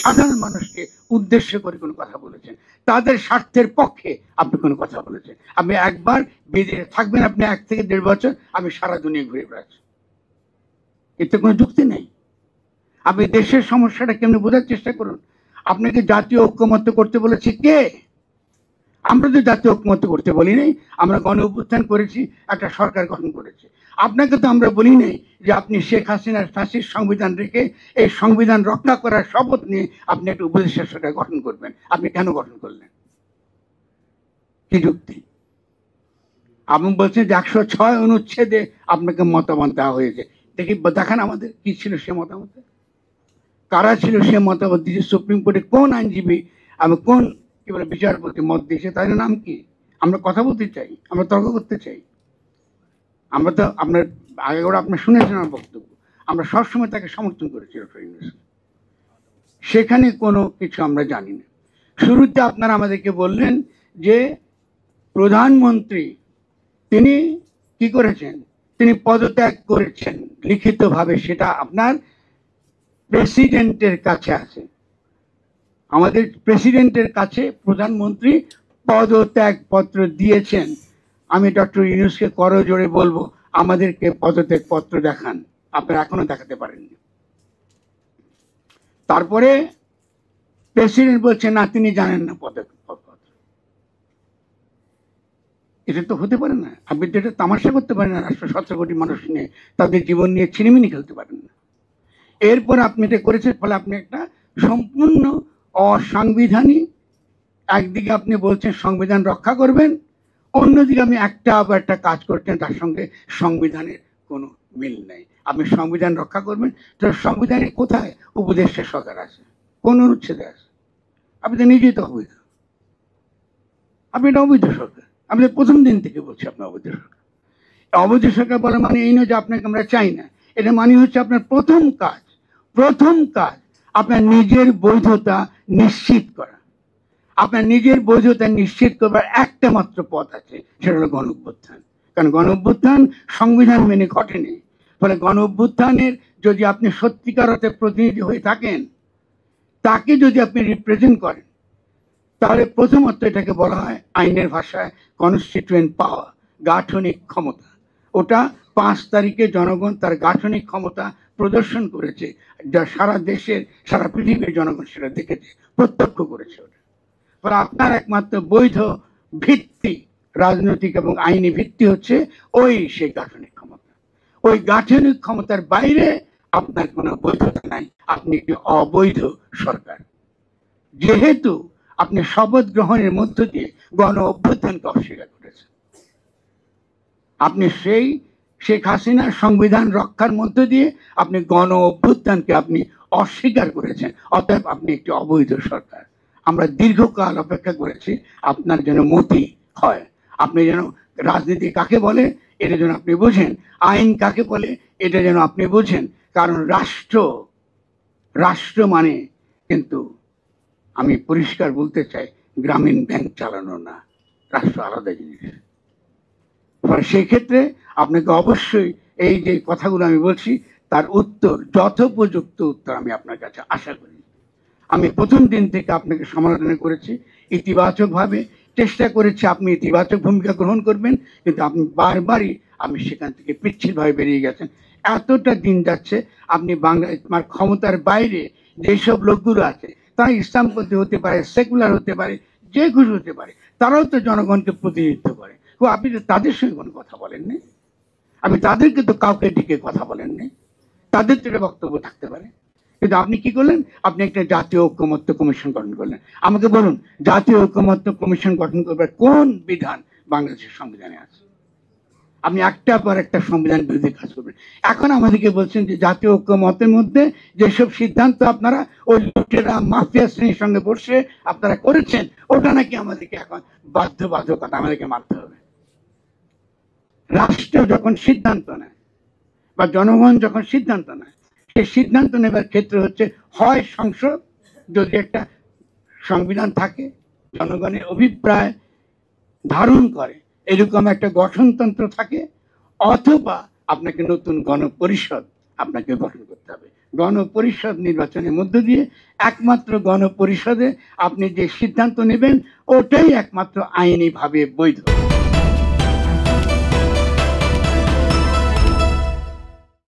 সাধারণ মানুষকে উদ্দেশ্য করে কোনো কথা বলেছেন, তাদের স্বার্থের পক্ষে আপনি কোনো কথা বলেছেন। আপনি একবার বিদেশে থাকবেন, আপনি 1 থেকে 1.5 বছর, আমি সারা দুনিয়া ঘুরে বেড়াচ্ছি, এতে কোনো যুক্তি নেই। আপনি দেশের সমস্যাটা কেমনি বোঝার চেষ্টা করুন। আপনাকে জাতীয় ঐক্যমত্য করতে বলেছে কে? আমরা তো জাতীয় ঐক্যমত্য করতে বলি নাই, আমরা গণ অভ্যুত্থান করেছি, একটা সরকার গঠন করেছি। আপনাকে তো আমরা বলি নাই যে আপনি শেখ হাসিনার ফাঁসির সংবিধান রেখে এই সংবিধান রক্ষা করার শপথ নিয়ে আপনি একটা উপদেষ্টা সরকার গঠন করবেন। আপনি কেন গঠন করলেন? কি যুক্তি? আপনি বলছেন যে 106 অনুচ্ছেদে আপনাকে মতামত দেওয়া হয়েছে। দেখি দেখান আমাদের কি ছিল সে মতামত, কারা ছিল সে মতামত দিয়েছে, সুপ্রিম কোর্টে কোন আইনজীবী, আমি কোন কি বলে বিচারপতি মত দিয়েছে, তাদের নাম কি? আমরা কথা বলতে চাই, আমরা তর্ক করতে চাই। আমরা তো আপনার আগে করে আপনি শুনেছেন আমার বক্তব্য, আমরা সবসময় তাকে সমর্থন করেছি ডক্টর ইউনূসকে, সেখানে কোনো কিছু আমরা জানি না। শুরুতে আপনারা আমাদেরকে বললেন যে প্রধানমন্ত্রী তিনি কি করেছেন, তিনি পদত্যাগ করেছেন লিখিতভাবে, সেটা আপনার প্রেসিডেন্টের কাছে আছে। আমাদের প্রেসিডেন্টের কাছে প্রধানমন্ত্রী পদত্যাগ পত্র দিয়েছেন। আমি ডক্টর ইউনূসকে করজোড়ে বলবো আমাদেরকে পদত্যাগ পত্র দেখান, আপনারা এখনো দেখাতে পারেননি। তারপরে প্রেসিডেন্ট বলছে না তিনি জানেন না পদত্যাগ পত্র। এটা তো হতে পারে না। আপনি তো এটা তামাশা করতে পারেন না, রাষ্ট্র 17 কোটি মানুষ নিয়ে তাদের জীবন নিয়ে ছিনিমিনি খেলতে পারেন না। এরপর আপনি এটা করেছেন, ফলে আপনি একটা সম্পূর্ণ অসাংবিধানিক, একদিকে আপনি বলছেন সংবিধান রক্ষা করবেন, অন্যদিকে আপনি আবার একটা কাজ করছেন তার সঙ্গে সংবিধানের কোনো মিল নেই। আপনি সংবিধান রক্ষা করবেন, তো সংবিধানে কোথায় উপদেষ্টা সরকার আছে, কোন অনুচ্ছেদে আছে? আপনি তো নিজেই তো অবৈধ, আপনি এটা অবৈধ সরকার। আমি প্রথম দিন থেকে বলছি আপনার অবৈধ সরকার। অবৈধ সরকার বলে মানে এই নয় যে আপনাকে আমরা চাই না, এটা মানে হচ্ছে আপনার প্রথম কাজ আপনার নিজের বৈধতা নিশ্চিত করা। আপনার নিজের বৈধতা নিশ্চিত করবার একটা মাত্র পথ আছে, সেটা হলো গণ অভ্যুত্থান। কারণ গণ অভ্যুত্থান সংবিধান মেনে ঘটেনি। ফলে গণ অভ্যুত্থানের যদি আপনি সত্যিকার অর্থে প্রতিনিধি হয়ে থাকেন, তাকে যদি আপনি রিপ্রেজেন্ট করেন, তাহলে প্রথমত এটাকে বলা হয় আইনের ভাষায় কনস্টিটিউয়েন্ট পাওয়ার, গাঠনিক ক্ষমতা। ওটা 5 তারিখে জনগণ তার গাঠনিক ক্ষমতা প্রদর্শন করেছে, যা সারা দেশের সারা পৃথিবীর জনগণ সেটা দেখেছে, প্রত্যক্ষ করেছে। ওটা ফলে আপনার একমাত্র বৈধ ভিত্তি, রাজনৈতিক এবং আইনি ভিত্তি হচ্ছে সেই গাঠনিক ক্ষমতা। ওই গাঠনিক ক্ষমতার বাইরে আপনার কোনো বৈধতা নাই, আপনি একটি অবৈধ সরকার। যেহেতু আপনি শপথ গ্রহণের মধ্য দিয়ে গণ অভ্যুত্থানকে অস্বীকার করেছেন, আপনি সেই শেখ হাসিনার সংবিধান রক্ষার মধ্য দিয়ে আপনি গণ অভ্যুত্থানকে আপনি অস্বীকার করেছেন, অতএব আপনি একটি অবৈধ সরকার। আমরা দীর্ঘকাল অপেক্ষা করেছি আপনার যেন মতি হয়, আপনি যেন রাজনীতি কাকে বলে এটা যেন আপনি বোঝেন, আইন কাকে বলে এটা যেন আপনি বোঝেন। কারণ রাষ্ট্র মানে কিন্তু আমি পরিষ্কার বলতে চাই গ্রামীণ ব্যাংক চালানো না, রাষ্ট্র আলাদা জিনিস। সেই ক্ষেত্রে আপনাকে অবশ্যই এই যে কথাগুলো আমি বলছি তার উত্তর, যথোপযুক্ত উত্তর আমি আপনার কাছে আশা করি। আমি প্রথম দিন থেকে আপনাকে সমালোচনা করেছি, ইতিবাচকভাবে চেষ্টা করেছি আপনি ইতিবাচক ভূমিকা গ্রহণ করবেন, কিন্তু আপনি বারবারই আপনি সেখান থেকে পিচ্ছিলভাবে বেরিয়ে গেছেন। এতটা দিন যাচ্ছে আপনি বাংলার ক্ষমতার বাইরে যেসব লোকগুলো আছে, তারা ইসলামপন্থী হতে পারে, সেকুলার হতে পারে, যে খুশি হতে পারে, তারাও তো জনগণকে প্রতিনিধিত্ব করে। আপনি তো তাদের সঙ্গে কোনো কথা বলেননি, আপনি তাদেরকে তো কাউকে ডেকে কথা বলেননি, তাদের তো বক্তব্য থাকতে পারে। কিন্তু আপনি কি করলেন, আপনি একটা জাতীয় ঐক্যমত্য কমিশন গঠন করলেন। আমাকে বলুন, জাতীয় ঐক্যমত্য কমিশন গঠন করবার কোন বিধান বাংলাদেশের সংবিধানে আছে? আপনি একটার পর একটা সংবিধান বিরোধী কাজ করবেন। এখন আমাদেরকে বলছেন যে জাতীয় ঐক্যমতের মধ্যে যেসব সিদ্ধান্ত আপনারা ওই লুটেরা মাফিয়া শ্রেণীর সঙ্গে বসে আপনারা করেছেন, ওটা নাকি আমাদেরকে এখন বাধ্যবাধকতা আমাদেরকে মানতে হবে। রাষ্ট্র যখন সিদ্ধান্ত নেয় বা জনগণ যখন সিদ্ধান্ত নেয়, সেই সিদ্ধান্ত নেবার ক্ষেত্রে হচ্ছে হয় সংসদ, যদি একটা সংবিধান থাকে, জনগণের অভিপ্রায় ধারণ করে এরকম একটা গঠনতন্ত্র থাকে, অথবা আপনাকে নতুন গণপরিষদ আপনাকে গঠন করতে হবে। গণপরিষদ নির্বাচনের মধ্য দিয়ে একমাত্র গণপরিষদে আপনি যে সিদ্ধান্ত নেবেন ওটাই একমাত্র আইনিভাবে বৈধ।